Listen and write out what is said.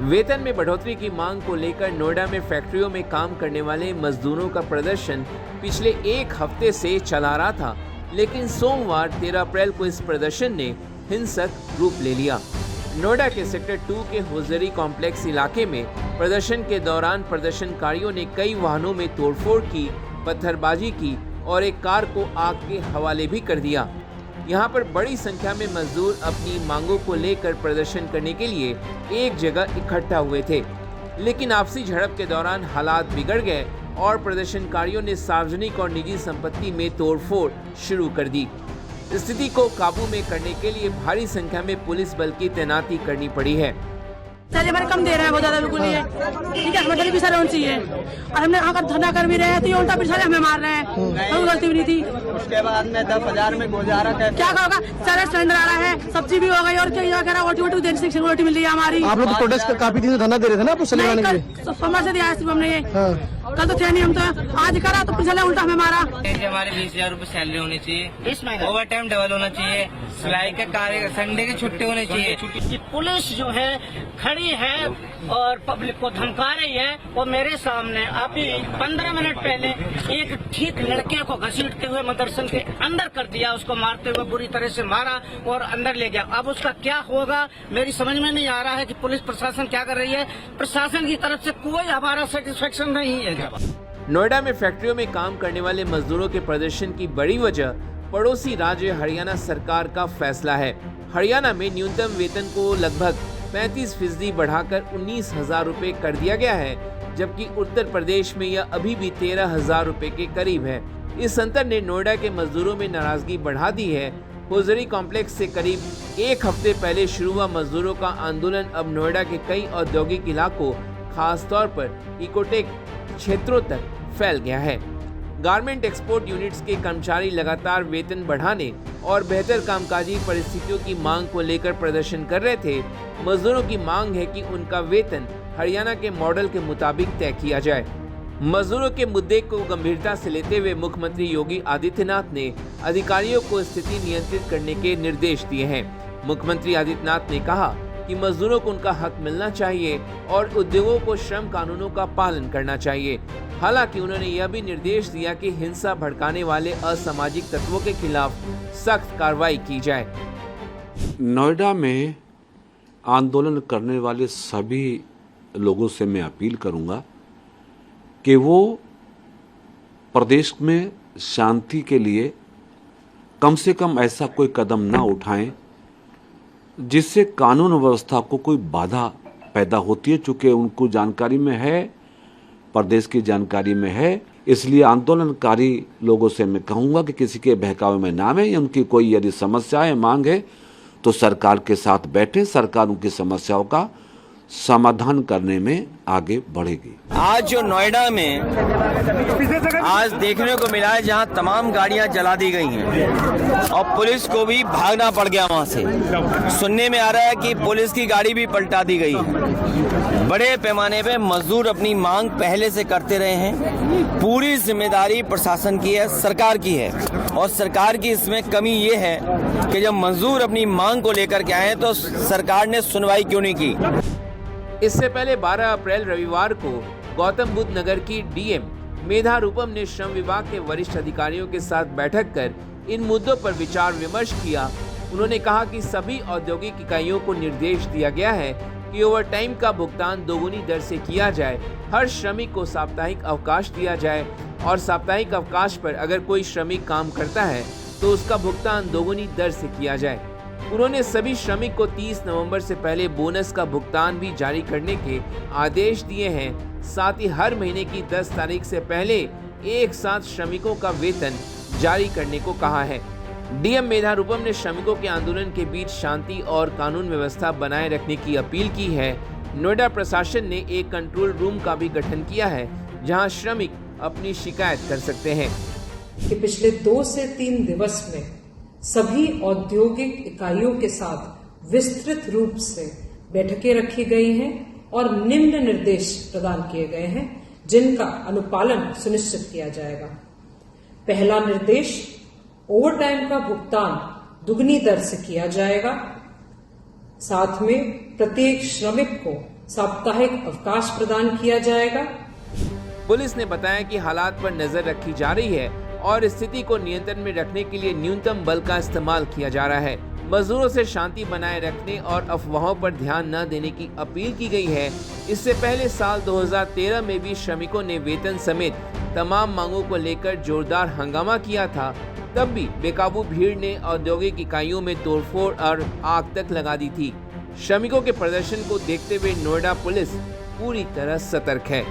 वेतन में बढ़ोतरी की मांग को लेकर नोएडा में फैक्ट्रियों में काम करने वाले मजदूरों का प्रदर्शन पिछले एक हफ्ते से चला रहा था, लेकिन सोमवार 13 अप्रैल को इस प्रदर्शन ने हिंसक रूप ले लिया। नोएडा के सेक्टर 2 के होजरी कॉम्प्लेक्स इलाके में प्रदर्शन के दौरान प्रदर्शनकारियों ने कई वाहनों में तोड़फोड़ की, पत्थरबाजी की और एक कार को आग के हवाले भी कर दिया। यहाँ पर बड़ी संख्या में मजदूर अपनी मांगों को लेकर प्रदर्शन करने के लिए एक जगह इकट्ठा हुए थे, लेकिन आपसी झड़प के दौरान हालात बिगड़ गए और प्रदर्शनकारियों ने सार्वजनिक और निजी संपत्ति में तोड़फोड़ शुरू कर दी। स्थिति को काबू में करने के लिए भारी संख्या में पुलिस बल की तैनाती करनी पड़ी है। हमारे कम दे रहे हैं बहुत ज्यादा बिल्कुल है, ठीक है, हमें गरीबी सारे होनी चाहिए और हमने आकर धरना कर भी रहे हैं तो ये उल्टा पिछले हमें मार रहे हैं, कोई गलती भी नहीं थी। उसके बाद में 10,000 में गुजारा क्या होगा, सारे सिलेंडर आ रहा है, सब्जी भी हो गई और क्या कह रहा है, रोटी मिल रही है हमारी। आप लोग प्रोटेस्ट काफी दिन से धरना दे रहे थे ना, आपको सोमवार से दिया है हमने, ये कल तो थे नहीं, हम तो आज करा तो पिछले उल्टा हमें मारा। हमारे 20,000 रूपए सैलरी होनी चाहिए, ओवर टाइम डबल होना चाहिए, सिलाई के कार्य संडे के छुट्टी होनी चाहिए। पुलिस जो है खड़ी है और पब्लिक को धमका रही है। और मेरे सामने अभी 15 मिनट पहले एक ठीक लड़के को घसीटते हुए मदरसे के अंदर कर दिया, उसको मारते हुए बुरी तरह से मारा और अंदर ले गया। अब उसका क्या होगा मेरी समझ में नहीं आ रहा है कि पुलिस प्रशासन क्या कर रही है। प्रशासन की तरफ से कोई हमारा सेटिस्फेक्शन नहीं है। नोएडा में फैक्ट्रियों में काम करने वाले मजदूरों के प्रदर्शन की बड़ी वजह पड़ोसी राज्य हरियाणा सरकार का फैसला है। हरियाणा में न्यूनतम वेतन को लगभग 35% बढ़ाकर 19,000 रूपए कर दिया गया है, जबकि उत्तर प्रदेश में यह अभी भी 13,000 रूपए के करीब है। इस अंतर ने नोएडा के मजदूरों में नाराजगी बढ़ा दी है। होजरी कॉम्प्लेक्स से करीब एक हफ्ते पहले शुरू हुआ मजदूरों का आंदोलन अब नोएडा के कई औद्योगिक इलाकों, खासतौर पर इकोटेक क्षेत्रों तक फैल गया है। गारमेंट एक्सपोर्ट यूनिट्स के कर्मचारी लगातार वेतन बढ़ाने और बेहतर कामकाजी परिस्थितियों की मांग को लेकर प्रदर्शन कर रहे थे। मजदूरों की मांग है कि उनका वेतन हरियाणा के मॉडल के मुताबिक तय किया जाए। मजदूरों के मुद्दे को गंभीरता से लेते हुए मुख्यमंत्री योगी आदित्यनाथ ने अधिकारियों को स्थिति नियंत्रित करने के निर्देश दिए हैं। मुख्यमंत्री आदित्यनाथ ने कहा कि मजदूरों को उनका हक मिलना चाहिए और उद्योगों को श्रम कानूनों का पालन करना चाहिए। हालांकि उन्होंने यह भी निर्देश दिया कि हिंसा भड़काने वाले असामाजिक तत्वों के खिलाफ सख्त कार्रवाई की जाए। नोएडा में आंदोलन करने वाले सभी लोगों से मैं अपील करूंगा कि वो प्रदेश में शांति के लिए कम से कम ऐसा कोई कदम ना उठाएं जिससे कानून व्यवस्था को कोई बाधा पैदा होती है। चूंकि उनको जानकारी में है, प्रदेश की जानकारी में है, इसलिए आंदोलनकारी लोगों से मैं कहूँगा कि किसी के बहकावे में ना आए। उनकी कोई यदि समस्या है, मांग है, तो सरकार के साथ बैठे, सरकार उनकी समस्याओं का समाधान करने में आगे बढ़ेगी। आज जो नोएडा में आज देखने को मिला है, जहां तमाम गाड़ियां जला दी गई हैं और पुलिस को भी भागना पड़ गया वहां से। सुनने में आ रहा है कि पुलिस की गाड़ी भी पलटा दी गई है। बड़े पैमाने पे मजदूर अपनी मांग पहले से करते रहे हैं। पूरी जिम्मेदारी प्रशासन की है, सरकार की है, और सरकार की इसमें कमी ये है कि जब मजदूर अपनी मांग को लेकर के आए तो सरकार ने सुनवाई क्यों नहीं की। इससे पहले 12 अप्रैल रविवार को गौतम बुद्ध नगर की डीएम मेधा रूपम ने श्रम विभाग के वरिष्ठ अधिकारियों के साथ बैठक कर इन मुद्दों पर विचार विमर्श किया। उन्होंने कहा कि सभी औद्योगिक इकाइयों को निर्देश दिया गया है कि ओवरटाइम का भुगतान दोगुनी दर से किया जाए, हर श्रमिक को साप्ताहिक अवकाश दिया जाए और साप्ताहिक अवकाश पर अगर कोई श्रमिक काम करता है तो उसका भुगतान दोगुनी दर से किया जाए। उन्होंने सभी श्रमिक को 30 नवंबर से पहले बोनस का भुगतान भी जारी करने के आदेश दिए हैं। साथ ही हर महीने की 10 तारीख से पहले एक साथ श्रमिकों का वेतन जारी करने को कहा है। डीएम मेधा रूपम ने श्रमिकों के आंदोलन के बीच शांति और कानून व्यवस्था बनाए रखने की अपील की है। नोएडा प्रशासन ने एक कंट्रोल रूम का भी गठन किया है, जहां श्रमिक अपनी शिकायत कर सकते हैं। कि पिछले 2 से 3 दिवस में सभी औद्योगिक इकाइयों के साथ विस्तृत रूप से बैठकें रखी गई हैं और निम्न निर्देश प्रदान किए गए हैं, जिनका अनुपालन सुनिश्चित किया जाएगा। पहला निर्देश, ओवरटाइम का भुगतान दुगनी दर से किया जाएगा। साथ में प्रत्येक श्रमिक को साप्ताहिक अवकाश प्रदान किया जाएगा। पुलिस ने बताया कि हालात पर नजर रखी जा रही है और स्थिति को नियंत्रण में रखने के लिए न्यूनतम बल का इस्तेमाल किया जा रहा है। मजदूरों से शांति बनाए रखने और अफवाहों पर ध्यान न देने की अपील की गई है। इससे पहले साल 2013 में भी श्रमिकों ने वेतन समेत तमाम मांगों को लेकर जोरदार हंगामा किया था। तब भी बेकाबू भीड़ ने औद्योगिक इकाइयों में तोड़फोड़ और आग तक लगा दी थी। श्रमिकों के प्रदर्शन को देखते हुए नोएडा पुलिस पूरी तरह सतर्क है।